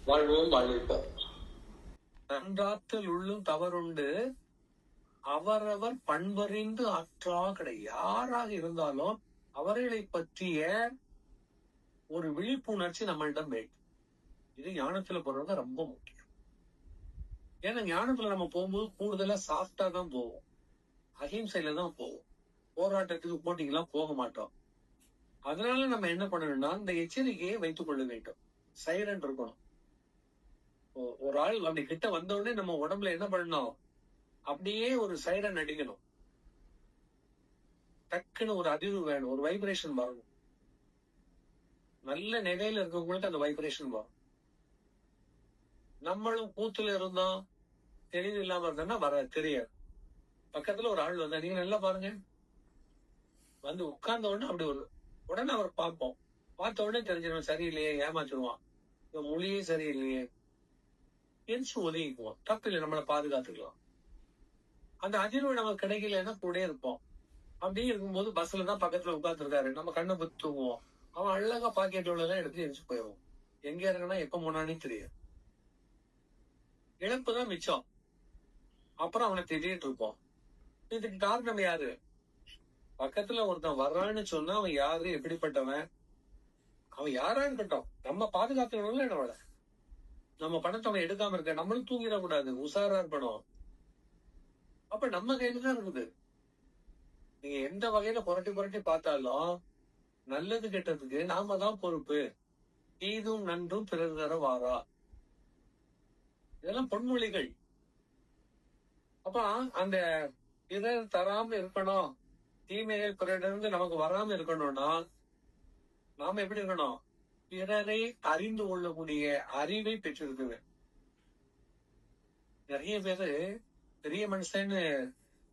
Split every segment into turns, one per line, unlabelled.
வாழ்வோம் வாழ்விப்போம். நன்றாற்றல் உள்ளும் தவறுண்டு அவரவர் பண்பறிந்து ஆற்றா கடை. யாராக இருந்தாலும் அவர்களை பற்றிய ஒரு விழிப்புணர்ச்சி நம்மளிடம் வேண்டும். இது ஞானத்துல போறது ரொம்ப முக்கியம். ஏன்னா ஞானத்துல நம்ம போகும்போது கூடுதலா சாஃப்டா தான் போவோம், அஹிம்சையில தான் போவோம், போராட்டத்துக்கு போட்டிக்கெல்லாம் போக மாட்டோம். அதனால நம்ம என்ன பண்ணணும்னா இந்த எச்சரிக்கையை வைத்துக் கொள்ள வேண்டும். சைலண்ட் இருக்கணும். ஒரு ஆள் அப்படி கிட்ட வந்த உடனே நம்ம உடம்புல என்ன பண்ணணும், அப்படியே ஒரு சைரன் அடிக்கணும். டக்குன்னு ஒரு அதிர்வு வேணும், ஒரு வைப்ரேஷன் வரணும். நல்ல நிலையில இருக்கவங்களுக்கு அந்த வைப்ரேஷன் வரும். நம்மளும் கூத்துல இருந்தோம், தெளிவு இல்லாம இருந்தோம்னா வர தெரியாது. பக்கத்துல ஒரு ஆள் வந்தா, நீங்க நல்லா பாருங்க, வந்து உட்கார்ந்த உடனே அப்படி ஒரு உடனே அவர் பார்ப்போம். பார்த்த உடனே தெரிஞ்சிடும், சரியில்லையே, ஏமாச்சிருவான், மொழியே சரியில்லையே, எரிச்சு ஒதுங்கிக்குவோம். தப்பில்லை, நம்மளை பாதுகாத்துக்கலாம். அந்த அதிர்வு நமக்கு கிடைக்கலன்னா கூட இருப்போம். அப்படியே இருக்கும்போது பஸ்ல தான் பக்கத்துல உட்கார்ந்து இருக்காரு, நம்ம கண்ணை பத்தி தூங்குவோம். அவன் அழகா பாக்கெட் உள்ளதான் எடுத்து எரிச்சு போயிடுவோம். எங்க இறங்கினா எப்ப போனானே தெரியும். இழப்பு தான் மிச்சம். அப்புறம் அவனை திட்டிட்டு இருப்போம். இதுக்கு காரணம் யாரு? பக்கத்துல ஒருத்தன் வர்றான்னு சொன்னா அவன் யாரு, எப்படிப்பட்டவன், அவன் யாரா இருக்கட்டும், நம்ம பாதுகாத்துக்கணும்ல. நம்மள நம்ம பணத்தை அவன் எடுக்காம இருக்க, நம்மளும் தூங்கிடக்கூடாது, உஷாரா இருக்கணும். அப்ப நம்ம கையில தான் இருக்குது. நீங்க எந்த வகையில புரட்டி புரட்டி பார்த்தாலும் நல்லது கெட்டதுக்கு நாம தான் பொறுப்பு. தீதும் நன்றும் பிறர் தர வாரா. இதெல்லாம் பொன்மொழிகள். அப்ப அந்த பிறர் தராம இருக்கணும், தீமைகள் பிறரிலிருந்து நமக்கு வராம இருக்கணும்னா நாம எப்படி இருக்கணும், பிறரை அறிந்து கொள்ளக்கூடிய அறிவை பெற்றிருக்குது. நிறைய பேரு பெரிய மனுஷன்னு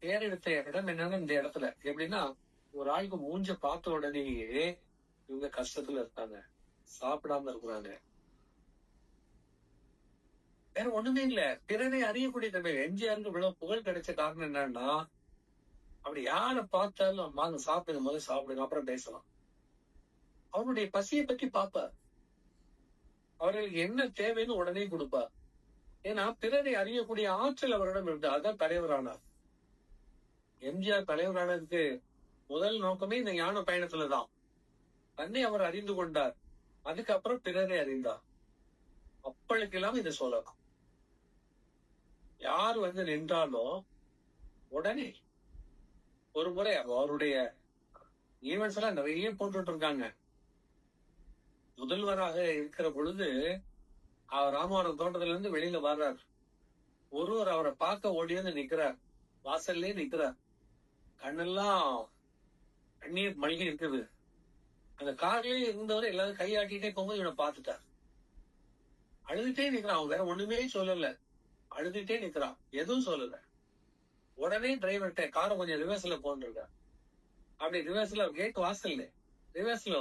பேர் எடுத்த இடம் என்னன்னா இந்த இடத்துல எப்படின்னா, ஒரு ஆளுக்கு மூஞ்ச பார்த்த உடனேயே இவங்க கஷ்டத்துல இருக்காங்க, சாப்பிடாம இருக்கிறாங்க, வேற ஒண்ணுமே இல்ல. பிறரை அறியக்கூடிய தன்மை. எம்ஜிஆருக்கு இவ்வளவு புகழ் கிடைச்ச காரணம் என்னன்னா, அப்படி யாரை பார்த்தாலும் வாங்க சாப்பிடுங்க, முதல்ல சாப்பிடுங்க, அப்புறம் பேசலாம். அவருடைய பசியை பத்தி பாப்பார், அவர்களுக்கு என்ன தேவைன்னு உடனே கொடுப்பார். ஏன்னா பிறரை அறியக்கூடிய ஆற்றல் அவரிடம் இருந்து, அதான் தலைவரானார். எம்ஜிஆர் தலைவரானதுக்கு முதல் நோக்கமே இந்த ஞான பயணத்துலதான். தன்னை அவர் அறிந்து கொண்டார், அதுக்கப்புறம் பிறரை அறிந்தார். அப்பளுக்கெல்லாம் இதை சொல்லலாம். யார் வந்து நின்றாலும் உடனே ஒரு முறை அவருடைய ஈவெண்ட்ஸ் எல்லாம் நிறைய போட்டுட்டு இருக்காங்க. முதல்வராக இருக்கிற பொழுது அவர் ராமவரம் தோட்டத்துல இருந்து வெளியில வர்றார். ஒருவர் அவரை பார்க்க ஓடி வந்து நிக்கிறார், வாசல்லே நிக்கிறார், கண்ணெல்லாம் கண்ணீர் மல்கி இருக்குது. அந்த கார்லயே இருந்தவர் எல்லாரும் கையாட்டிட்டே போகும்போது இவனை பார்த்துட்டார். அழுதுட்டே நிக்கிறான், அவன் வேற ஒண்ணுமே சொல்லல, அழுதுட்டே நிக்கிறான், எதுவும் சொல்லல. உடனே டிரைவர்கிட்ட காரை கொஞ்சம் ரிவர்ஸ்ல போன்றிருக்க, அப்படி ரிவர்ஸ்ல கேட் வாசல்ல ரிவர்ஸ்ல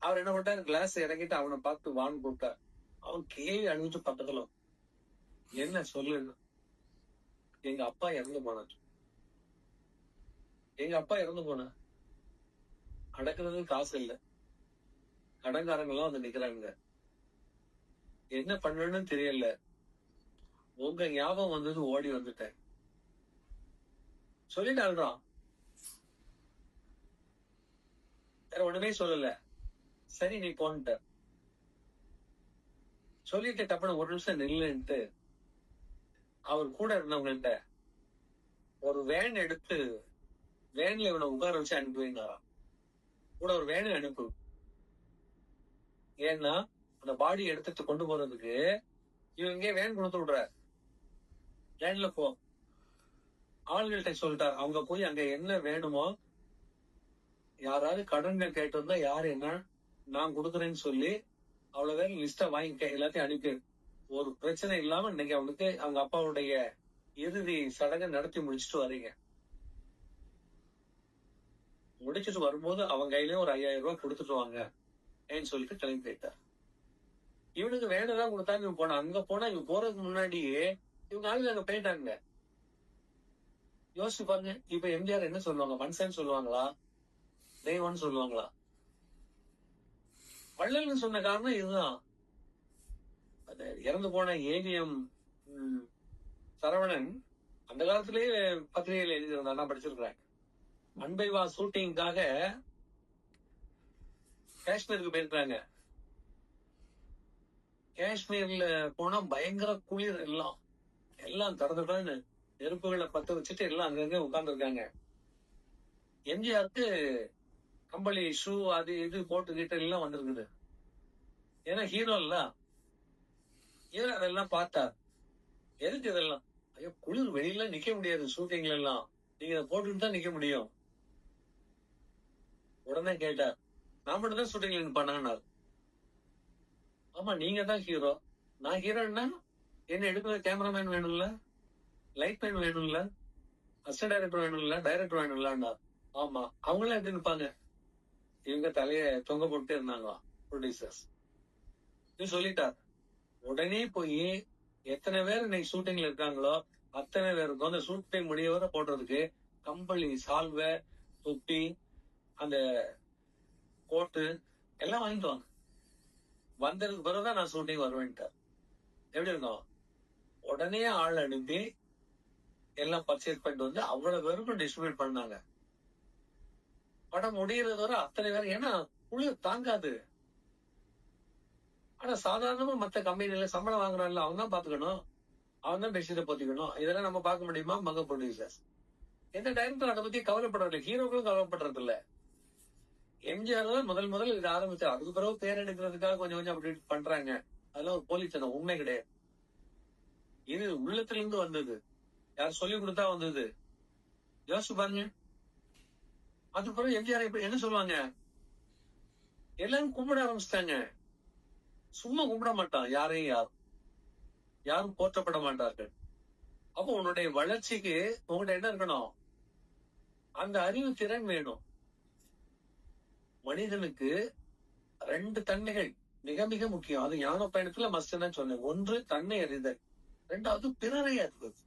அவர் என்ன பண்ணாரு, கிளாஸ் இறங்கிட்டு அவனை பார்த்து வான்னு கூப்பிட்டார். அவன் கேள்வி அணிஞ்சு பக்கத்துல, என்ன சொல்லு, எங்க அப்பா இறந்து போனார், எங்க அப்பா இறந்து போன, அடக்குறது காசு இல்ல, கடன்காரங்க எல்லாம் வந்து நிக்கிறாங்க, என்ன பண்ணணும்னு தெரியல, உங்க ஞாபகம் வந்தது, ஓடி வந்துட்டேன் சொல்லிட்டு அழுறான். வேற ஒண்ணுமே சொல்லல. சரி நீ போன்ட்ட சொல்லிட்டு டப்புனு ஒரு நிமிஷம் நில்லுன்ட்டு அவர் கூட இருந்தவங்கள்ட்ட ஒரு வேன் எடுத்து வேன்ல இவனை உட்கார வச்சு அனுப்புவீங்களாம். கூட ஒரு வேன் அனுப்பு, ஏன்னா அந்த பாடி எடுத்துட்டு கொண்டு போறதுக்கு இவங்க வேன் கொடுத்து விடுற, வேன்ல போ. ஆள்கள்கிட்ட சொல்லிட்டார், அவங்க போய் அங்க என்ன வேணுமோ, யாராவது கடன்கள் கேட்டு வந்தா யாரு என்ன நான் கொடுக்குறேன்னு சொல்லி அவ்வளவு பேர் லிஸ்ட வாங்கிக்க, எல்லாத்தையும் அனுப்பி, ஒரு பிரச்சனை இல்லாம இன்னைக்கு அவனுக்கு அவங்க அப்பாவுடைய இறுதி சடங்கை நடத்தி முடிச்சுட்டு வரீங்க. முடிச்சுட்டு வரும்போது அவங்க கையிலயும் ஒரு 5000 ரூபாய் கொடுத்துட்டு வாங்க ஏன்னு சொல்லிட்டு கிளம்பி போயிட்டார். இவனுக்கு வேணுதான் கொடுத்தாங்க. இவன் போனா, அங்க போனா இவன் போறதுக்கு முன்னாடியே இவங்க ஆளுங்க அங்க போயிட்டாங்க. யோசிச்சு பாருங்க, இப்ப எம்ஜிஆர் என்ன சொல்லுவாங்க, மனுஷன் சொல்லுவாங்களா, தெய்வம்னு சொல்லுவாங்களா? வள்ளல்னு சொன்ன காரணம் இதுதான். அது இறந்து போன ஏவிஎம் சரவணன் அந்த காலத்திலேயே பத்திரிகையில் எழுதியிருந்தா, நான் படிச்சிருக்கிறேன். அன்பை வா ஷூட்டிங்காக காஷ்மீருக்கு போயிருக்காங்க. காஷ்மீர்ல போனா பயங்கர குளிர், எல்லாம் திறந்துட்டான்னு நெருப்புகளை பத்த வச்சுட்டு எல்லாம் அங்கங்க உட்கார்ந்து இருக்காங்க. எம்ஜிஆருக்கு கம்பளி ஷூ அது இது போட்டுக்கிட்டு எல்லாம் வந்திருக்குது. ஏன்னா ஹீரோ இல்ல, ஹீரோ அதெல்லாம் பார்த்தா எதுக்கு இதெல்லாம்? ஐயோ குளிர், வெளியில நிக்க முடியாது ஷூட்டிங்ல எல்லாம், நீங்க இதை போட்டுட்டு தான் நிக்க முடியும். உடனே கேட்டார், நான் மட்டும் தான் ஷூட்டிங்ல நிப்பானார். ஆமா நீங்க தான் ஹீரோ, நான் ஹீரோன்னா என்ன எடுக்கிற கேமராமேன் வேணும்ல, லைட் மேன் வேணும்ல, அசிஸ்டன்ட் டைரக்டர் வேணும்ல, டைரக்டர் வேணும்ல. ஆமா அவங்களாம் எப்படி நிப்பாங்க? இவங்க தலைய தொங்க போட்டு இருந்தாங்க ப்ரொடியூசர்ஸ். சொல்லிட்டார். உடனே போய் எத்தனை பேர் இன்னைக்கு ஷூட்டிங்ல இருக்காங்களோ அத்தனை பேருக்கும் அந்த ஷூட்டிங் முடியவரை போடுறதுக்கு கம்பளி, சால்வை, தொப்பி, அந்த கோட்டு எல்லாம் வாங்கிட்டு வாங்க. வந்ததுக்கு பிறகுதான் நான் ஷூட்டிங் வருவேன்ட்டார். எப்படி இருக்கும்? உடனே ஆள் அனுப்பி எல்லாம் பர்ச்சேஸ் பண்ணிட்டு வந்து அவ்வளவு பேருக்கும் டிஸ்ட்ரிபியூட் பண்ணாங்க. படம் முடிகிறது வரை அத்தனை பேர், ஏன்னா குளிர் தாங்காது. ஆனா சாதாரணமா மத்த கம்பெனில சம்பளம் வாங்குறான்ல, அவன் தான் பாத்துக்கணும், அவன் தான் பெட்ஷீட்டை பொத்திக்கணும். இதெல்லாம் நம்ம பார்க்க முடியுமா? மக ப்ரொடியூசர்ஸ். எந்த டைரக்டர் அதை பத்தி கவலைப்படுறது இல்லை, ஹீரோக்களும் கவலைப்படுறது இல்ல. எம்ஜிஆர் தான் முதல் இது ஆரம்பிச்சார். அதுக்கு பிறகு பேர் எடுக்கிறதுக்காக கொஞ்சம் கொஞ்சம் அப்படி பண்றாங்க. அதெல்லாம் ஒரு போலித்தனம், உண்மை கிடையாது. இது உள்ளத்திலிருந்து வந்தது, யார் சொல்லி கொடுத்தா வந்தது. யோசிச்சு பாருங்க. அதுக்கு பிறகு எம்ஜிஆர் இப்ப என்ன சொல்லுவாங்க, எல்லாரும் கும்பிட ஆரம்பிச்சிட்டாங்க. சும்மா கும்பிட மாட்டான் யாரையும், யாரும் போற்றப்பட மாட்டார்கள். அப்போ உன்னுடைய வளர்ச்சிக்கு உங்கள்கிட்ட என்ன இருக்கணும்? அந்த அறிவு திறன் வேணும். மனிதனுக்கு 2 தன்மைகள் மிக மிக முக்கியம். அது ஞான பயணத்துல மஸ்ட் தான் சொன்னேன். ஒன்று தன்னை அறிதல், 2வது பிறரை அறிவது.